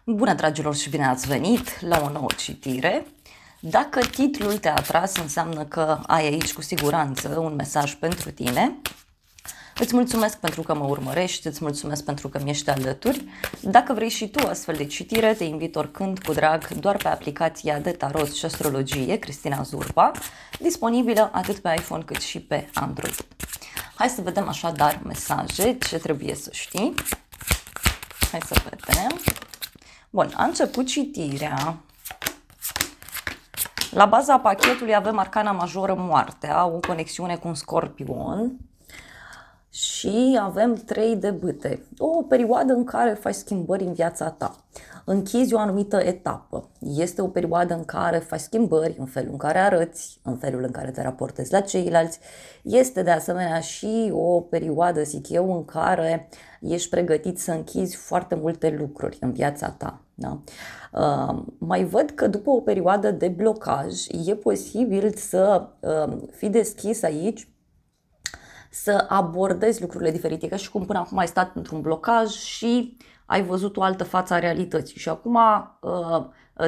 Bună, dragilor, și bine ați venit la o nouă citire. Dacă titlul te-a atras, înseamnă că ai aici cu siguranță un mesaj pentru tine. Îți mulțumesc pentru că mă urmărești, îți mulțumesc pentru că mi-ești alături. Dacă vrei și tu astfel de citire, te invit oricând cu drag doar pe aplicația de tarot și astrologie Cristina Zurba, disponibilă atât pe iPhone cât și pe Android. Hai să vedem așadar mesaje, ce trebuie să știi. Hai să vedem. Bun, a început citirea. La baza pachetului avem arcana majoră moartea, o conexiune cu un scorpion și avem 3 de bâte. O perioadă în care faci schimbări în viața ta. Închizi o anumită etapă. Este o perioadă în care faci schimbări în felul în care arăți, în felul în care te raportezi la ceilalți. Este de asemenea și o perioadă, zic eu, în care ești pregătit să închizi foarte multe lucruri în viața ta. Da? Mai văd că după o perioadă de blocaj e posibil să fii deschis aici, să abordezi lucrurile diferite, ca și cum până acum ai stat într-un blocaj și ai văzut o altă față a realității și acum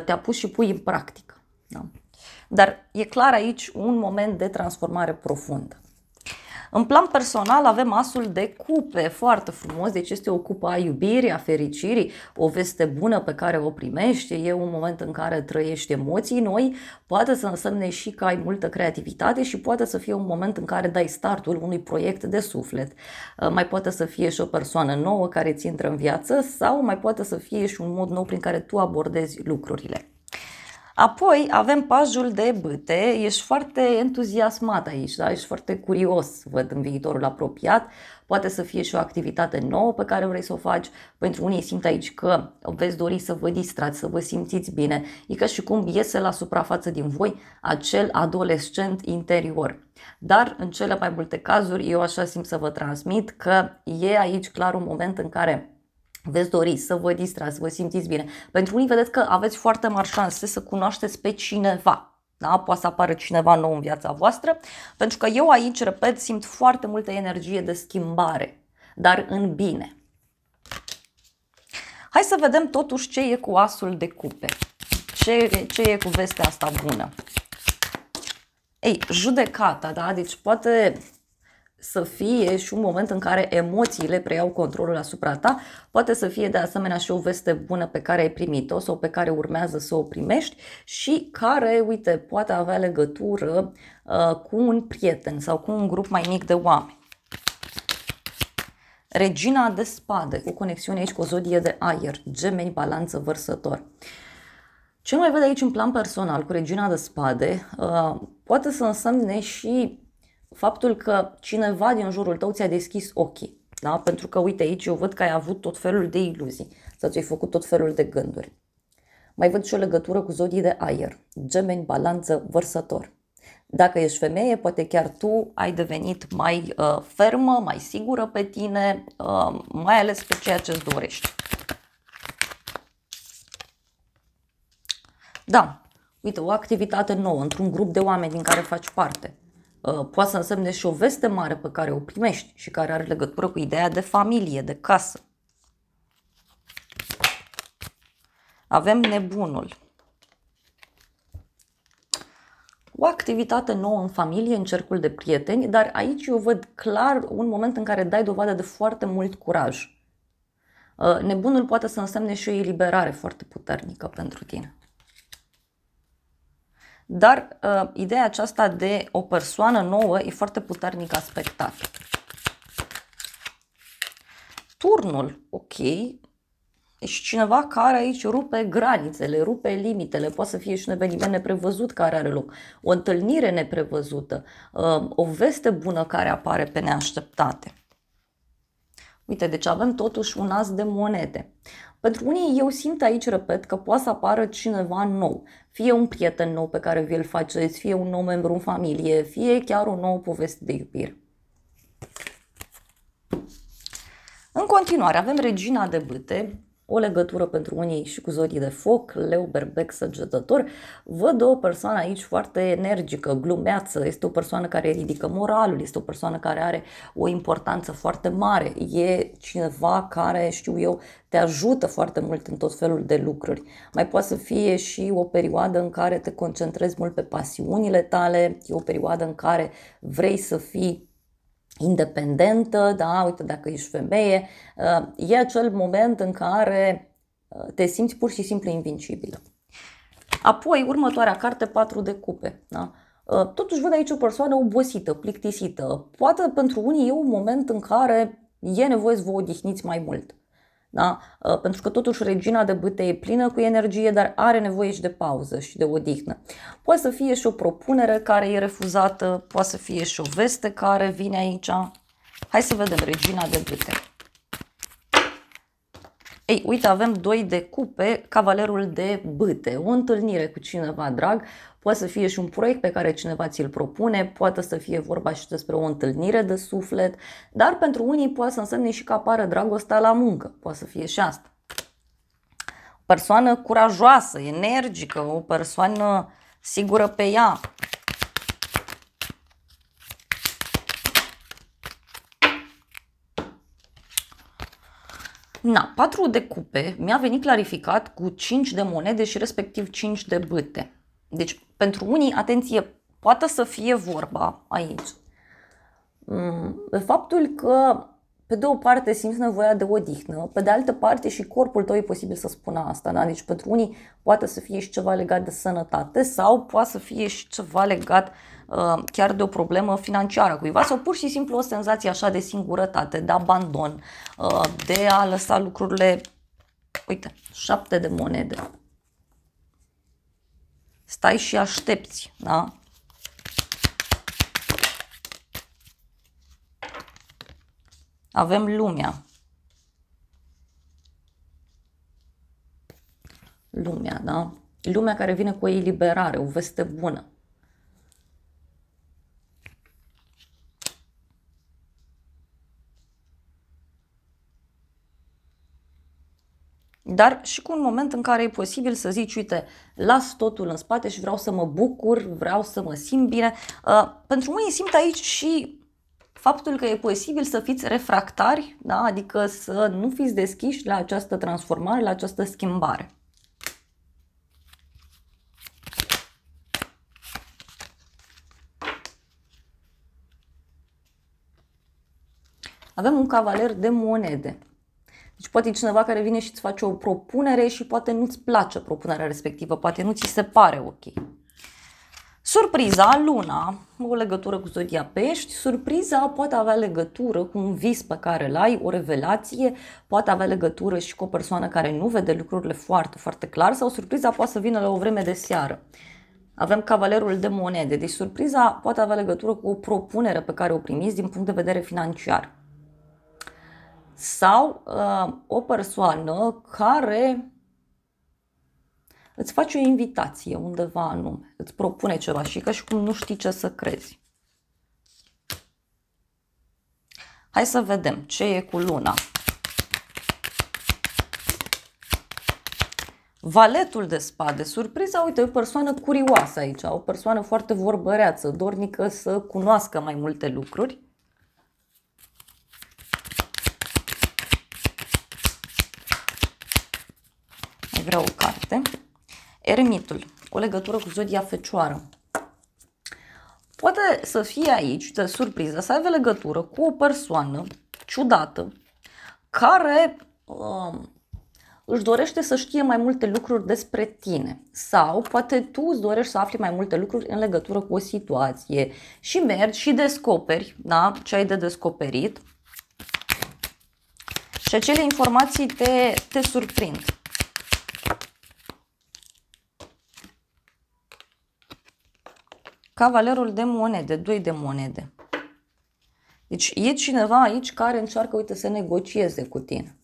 te-a pus și pui în practică. Da? Dar e clar aici un moment de transformare profundă. În plan personal avem asul de cupe, foarte frumos, deci este o cupă a iubirii, a fericirii, o veste bună pe care o primești, e un moment în care trăiești emoții noi, poate să însemne și că ai multă creativitate și poate să fie un moment în care dai startul unui proiect de suflet. Mai poate să fie și o persoană nouă care ți intră în viață sau mai poate să fie și un mod nou prin care tu abordezi lucrurile. Apoi avem pajul de bâte, ești foarte entuziasmat aici, da? Ești foarte curios, văd, în viitorul apropiat, poate să fie și o activitate nouă pe care vrei să o faci, pentru unii simt aici că veți dori să vă distrați, să vă simțiți bine, e ca și cum iese la suprafață din voi acel adolescent interior. Dar în cele mai multe cazuri eu așa simt să vă transmit că e aici clar un moment în care veți dori să vă distrați, să vă simțiți bine. Pentru unii vedeți că aveți foarte mari șanse să cunoașteți pe cineva. Da? Poate să apară cineva nou în viața voastră. Pentru că eu aici, repet, simt foarte multă energie de schimbare, dar în bine. Hai să vedem totuși ce e cu asul de cupe. Ce e cu vestea asta bună? Ei, judecata, da? Deci poate să fie și un moment în care emoțiile preiau controlul asupra ta, poate să fie de asemenea și o veste bună pe care ai primit-o sau pe care urmează să o primești și care, uite, poate avea legătură cu un prieten sau cu un grup mai mic de oameni. Regina de spade, cu conexiune aici cu o zodie de aer, Gemeni, Balanță, Vărsător. Ce mai văd aici în plan personal cu Regina de spade, poate să însemne și faptul că cineva din jurul tău ți-a deschis ochii. Da? Pentru că, uite, aici eu văd că ai avut tot felul de iluzii sau ți-ai făcut tot felul de gânduri. Mai văd și o legătură cu zodii de aer, Gemeni, Balanță, Vărsător. Dacă ești femeie, poate chiar tu ai devenit mai fermă, mai sigură pe tine, mai ales pe ceea ce îți dorești. Da, uite, o activitate nouă într-un grup de oameni din care faci parte. Poate să însemne și o veste mare pe care o primești și care are legătură cu ideea de familie, de casă. Avem nebunul. O activitate nouă în familie, în cercul de prieteni, dar aici eu văd clar un moment în care dai dovadă de foarte mult curaj. Nebunul poate să însemne și o eliberare foarte puternică pentru tine. Dar ideea aceasta de o persoană nouă e foarte puternic aspectată. Turnul, ok. Deci cineva care aici rupe granițele, rupe limitele. Poate să fie și un eveniment neprevăzut care are loc. O întâlnire neprevăzută. O veste bună care apare pe neașteptate. Uite, deci avem totuși un as de monede. Pentru unii eu simt aici, repet, că poate să apară cineva nou. Fie un prieten nou pe care vi-l faceți, fie un nou membru în familie, fie chiar o nouă poveste de iubire. În continuare avem Regina de bâte, o legătură pentru unii și cu zodii de foc, leu, berbec, săgetător. Văd o persoană aici foarte energică, glumeață, este o persoană care ridică moralul, este o persoană care are o importanță foarte mare, e cineva care, știu eu, te ajută foarte mult în tot felul de lucruri. Mai poate să fie și o perioadă în care te concentrezi mult pe pasiunile tale, e o perioadă în care vrei să fii independentă, da, uite, dacă ești femeie, e acel moment în care te simți pur și simplu invincibilă. Apoi, următoarea carte, 4 de cupe. Da? Totuși văd aici o persoană obosită, plictisită. Poate pentru unii e un moment în care e nevoie să vă odihniți mai mult. Da? Pentru că totuși regina de bâte e plină cu energie, dar are nevoie și de pauză și de odihnă. Poate să fie și o propunere care e refuzată, poate să fie și o veste care vine aici. Hai să vedem regina de bâte. Ei, uite, avem 2 de cupe, cavalerul de bâte, o întâlnire cu cineva drag, poate să fie și un proiect pe care cineva ți-l propune, poate să fie vorba și despre o întâlnire de suflet, dar pentru unii poate să însemne și că apară dragostea la muncă, poate să fie și asta. O persoană curajoasă, energică, o persoană sigură pe ea. Na, 4 de cupe mi-a venit clarificat cu 5 de monede și respectiv 5 de bâte. Deci, pentru unii, atenție, poate să fie vorba aici de faptul că, pe de o parte, simți nevoia de odihnă, pe de altă parte și corpul tău e posibil să spună asta. Da? Deci, pentru unii poate să fie și ceva legat de sănătate sau poate să fie și ceva legat chiar de o problemă financiară cuiva sau pur și simplu o senzație așa de singurătate, de abandon, de a lăsa lucrurile. Uite, 7 de monede. Stai și aștepți, da? Avem lumea. Lumea, da? Lumea care vine cu o eliberare, o veste bună. Dar și cu un moment în care e posibil să zici, uite, las totul în spate și vreau să mă bucur, vreau să mă simt bine. Pentru unii simt aici și faptul că e posibil să fiți refractari, da? Adică să nu fiți deschiși la această transformare, la această schimbare. Avem un cavaler de monede. Deci poate e cineva care vine și îți face o propunere și poate nu-ți place propunerea respectivă, poate nu ți se pare ok. Surpriza, luna, o legătură cu zodia pești. Surpriza poate avea legătură cu un vis pe care îl ai, o revelație, poate avea legătură și cu o persoană care nu vede lucrurile foarte, foarte clar sau surpriza poate să vină la o vreme de seară. Avem cavalerul de monede, deci surpriza poate avea legătură cu o propunere pe care o primiți din punct de vedere financiar. Sau o persoană care îți face o invitație undeva anume, îți propune ceva și ca și cum nu știi ce să crezi. Hai să vedem ce e cu luna. Valetul de spade, surpriza, uite, o persoană curioasă aici, o persoană foarte vorbăreață, dornică să cunoască mai multe lucruri. Mai vreau o carte. Eremitul, o legătură cu zodia fecioară. Poate să fie aici, de surpriză, să aibă legătură cu o persoană ciudată care își dorește să știe mai multe lucruri despre tine. Sau poate tu îți dorești să afli mai multe lucruri în legătură cu o situație și mergi și descoperi, da, ce ai de descoperit. Și acele informații te surprind. Cavalerul de monede, 2 de monede. Deci e cineva aici care încearcă, uite, să negocieze cu tine.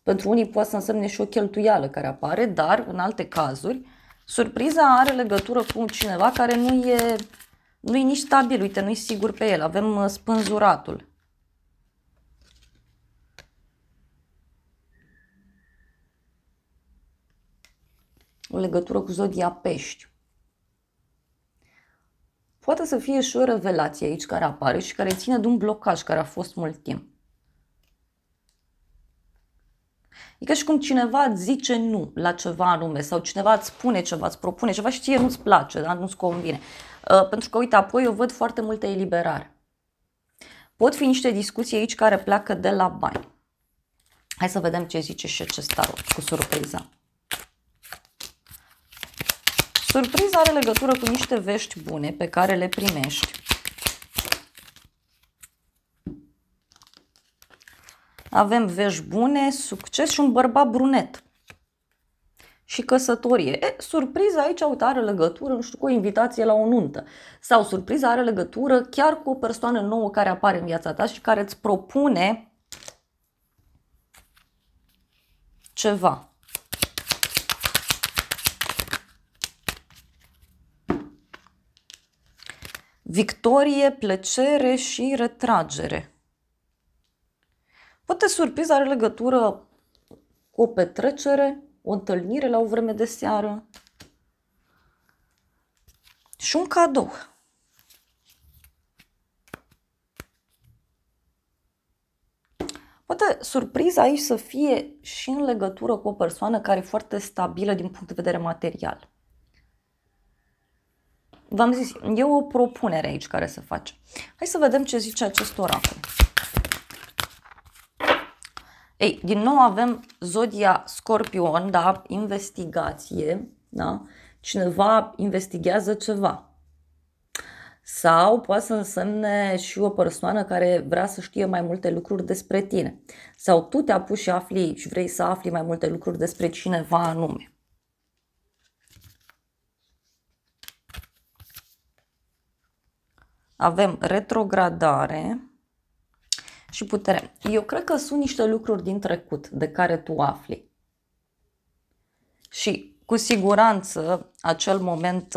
Pentru unii poate să însemne și o cheltuială care apare, dar în alte cazuri, surpriza are legătură cu cineva care nu e nici stabil, uite, nu e sigur pe el. Avem spânzuratul. o legătură cu zodia Pești. Poate să fie și o revelație aici care apare și care ține de un blocaj care a fost mult timp. E ca și cum cineva îți zice nu la ceva anume sau cineva îți spune ceva, îți propune ceva și ție nu-ți place, da? Nu-ți convine. Pentru că, uite, apoi eu văd foarte multă eliberare. Pot fi niște discuții aici care pleacă de la bani. Hai să vedem ce zice și acest tarot cu surpriza. Surpriza are legătură cu niște vești bune pe care le primești. Avem vești bune, succes și un bărbat brunet. Și căsătorie. Surpriza aici, uite, are legătură, nu știu, cu o invitație la o nuntă. Sau surpriza are legătură chiar cu o persoană nouă care apare în viața ta și care îți propune ceva. Victorie, plăcere și retragere. Poate surpriza are legătură cu o petrecere, o întâlnire la o vreme de seară și un cadou. Poate surpriza aici să fie și în legătură cu o persoană care e foarte stabilă din punct de vedere material. V-am zis, e o propunere aici care se face. Hai să vedem ce zice acest oracol. Ei, din nou avem zodia Scorpion, da, investigație, da? Cineva investighează ceva. Sau poate să însemne și o persoană care vrea să știe mai multe lucruri despre tine. Sau tu te apuci și afli și vrei să afli mai multe lucruri despre cineva anume. Avem retrogradare și putere. Eu cred că sunt niște lucruri din trecut de care tu afli. Și cu siguranță acel moment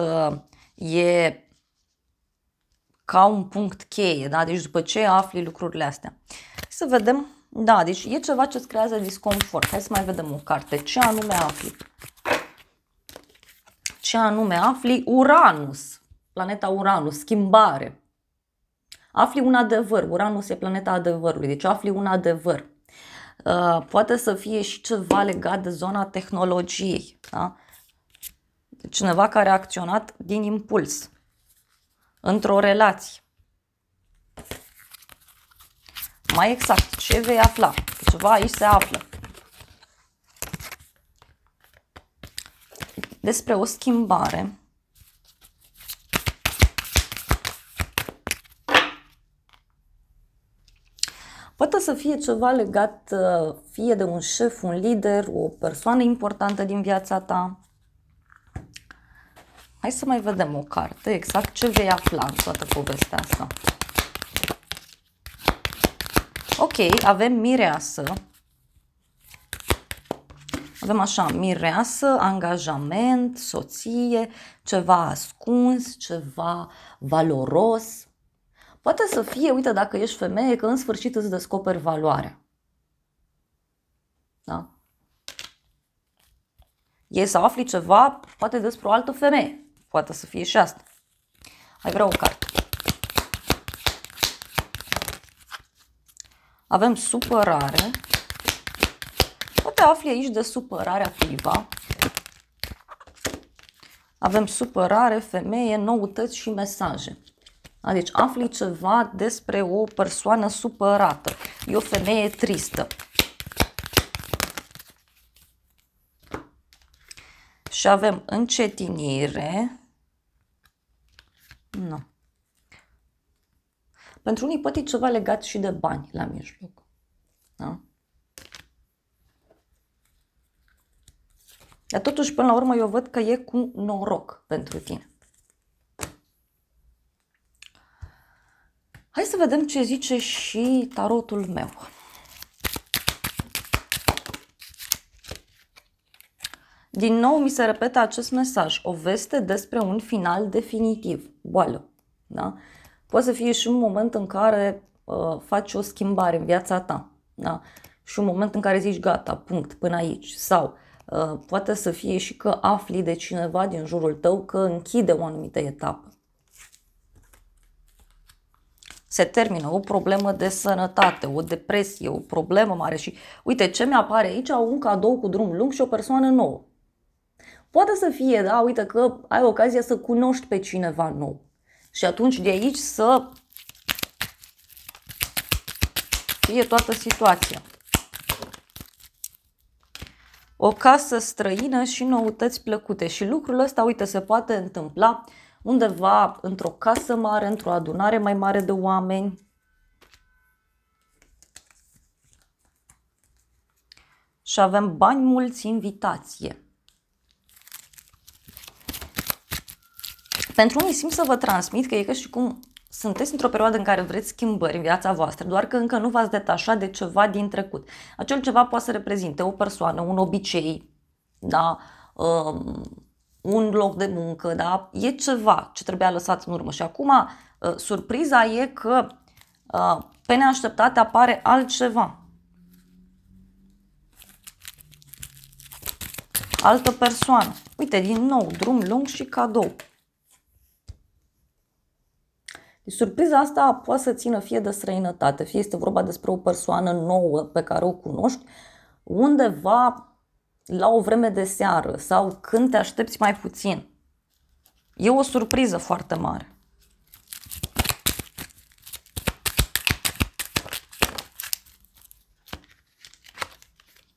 e ca un punct cheie, da? Deci după ce afli lucrurile astea. Să vedem, da, deci e ceva ce îți creează disconfort. Hai să mai vedem o carte. Ce anume afli? Ce anume afli? Uranus, planeta Uranus, schimbare. Afli un adevăr. Uranus e planeta adevărului, deci afli un adevăr. Poate să fie și ceva legat de zona tehnologiei. Da? Cineva care a acționat din impuls într-o relație. Mai exact, ce vei afla? Ceva aici se află. Despre o schimbare. Poate să fie ceva legat fie de un șef, un lider, o persoană importantă din viața ta. Hai să mai vedem o carte, exact ce vei afla în toată povestea asta. Ok, avem mireasă. Avem așa, mireasă, angajament, soție, ceva ascuns, ceva valoros. Poate să fie, uite, dacă ești femeie, că în sfârșit îți descoperi valoarea. Da? E să afli ceva, poate despre o altă femeie. Poate să fie și asta. Hai, vreau o carte. Avem supărare. Poate afli aici de supărarea cuiva. Avem supărare, femeie, noutăți și mesaje. Deci afli ceva despre o persoană supărată. E o femeie tristă. Și avem încetinire. Nu. Pentru unii poate e ceva legat și de bani la mijloc. Da? Dar totuși, până la urmă, eu văd că e cu noroc pentru tine. Hai să vedem ce zice și tarotul meu. Din nou mi se repetă acest mesaj. O veste despre un final definitiv. Boală. Da? Poate să fie și un moment în care faci o schimbare în viața ta. Da? Și un moment în care zici gata, punct, până aici. Sau Poate să fie și că afli de cineva din jurul tău că închide o anumită etapă. Se termină o problemă de sănătate, o depresie, o problemă mare și uite ce mi-apare aici, un cadou cu drum lung și o persoană nouă. Poate să fie, da, uite că ai ocazia să cunoști pe cineva nou și atunci de aici să fie toată situația. O casă străină și noutăți plăcute și lucrul ăsta, uite, se poate întâmpla undeva într-o casă mare, într-o adunare mai mare de oameni. Și avem bani mulți, invitație. Pentru unii simt să vă transmit că e ca și cum sunteți într-o perioadă în care vreți schimbări în viața voastră, doar că încă nu v-ați detașat de ceva din trecut. Acel ceva poate să reprezinte o persoană, un obicei, da? Un loc de muncă, da? E ceva ce trebuia lăsat în urmă. Și acum surpriza e că pe neașteptate apare altceva. Altă persoană. Uite, din nou, drum lung și cadou. Surpriza asta poate să țină fie de străinătate, fie este vorba despre o persoană nouă pe care o cunoști, undeva la o vreme de seară sau când te aștepți mai puțin. E o surpriză foarte mare.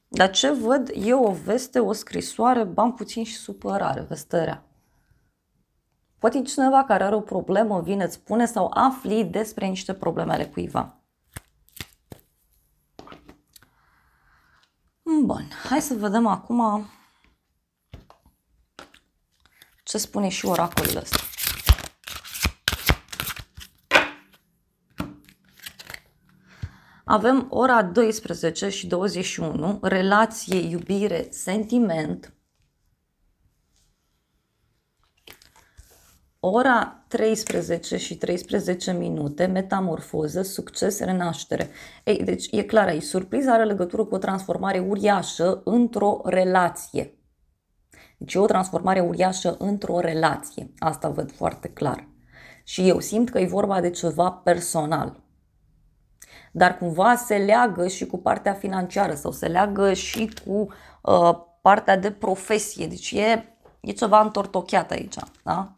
Dar ce văd e o veste, o scrisoare, bani puțin și supărare, veste rea. Poate cineva care are o problemă vine, îți spune sau afli despre niște probleme ale cuiva. Bun, hai să vedem acum ce spune și oracolul ăsta. Avem ora 12 și 21, relație, iubire, sentiment. Ora 13 și 13 minute, metamorfoză, succes, renaștere. Ei, deci e clar aici, surpriza are legătură cu o transformare uriașă într-o relație. Deci e o transformare uriașă într-o relație. Asta văd foarte clar. Și eu simt că e vorba de ceva personal. Dar cumva se leagă și cu partea financiară sau se leagă și cu partea de profesie. Deci e ceva întortocheat aici, da?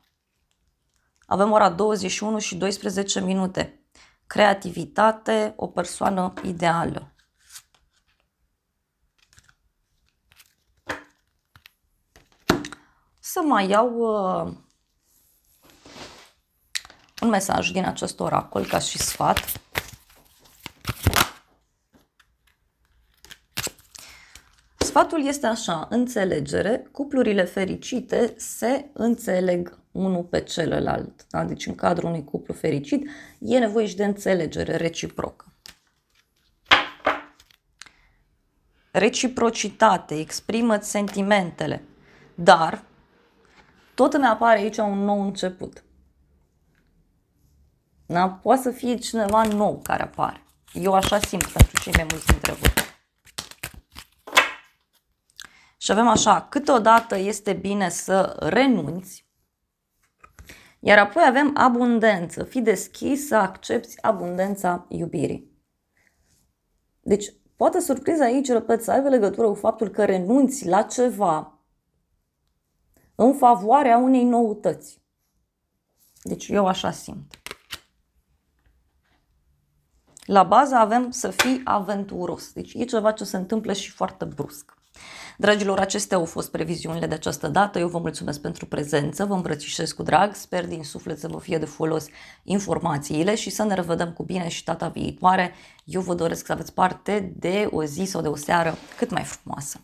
Avem ora 21 și 12 minute. Creativitate, o persoană ideală. Să mai iau un mesaj din acest oracol ca și sfat. Sfatul este așa, înțelegere, cuplurile fericite se înțeleg unul pe celălalt. Da? Deci în cadrul unui cuplu fericit e nevoie și de înțelegere reciprocă. Reciprocitate, exprimă-ți sentimentele, dar tot îmi apare aici un nou început. Da? Poate să fie cineva nou care apare. Eu așa simt pentru cei mai mulți dintre voi. Și avem așa, câteodată este bine să renunți, iar apoi avem abundență, fii deschis să accepti abundența iubirii. Deci, poate surpriza aici, repet, să aibă legătură cu faptul că renunți la ceva în favoarea unei noutăți. Deci, eu așa simt. La bază avem să fii aventuros. Deci, e ceva ce se întâmplă și foarte brusc. Dragilor, acestea au fost previziunile de această dată. Eu vă mulțumesc pentru prezență, vă îmbrățișez cu drag, sper din suflet să vă fie de folos informațiile și să ne revedem cu bine și data viitoare. Eu vă doresc să aveți parte de o zi sau de o seară cât mai frumoasă.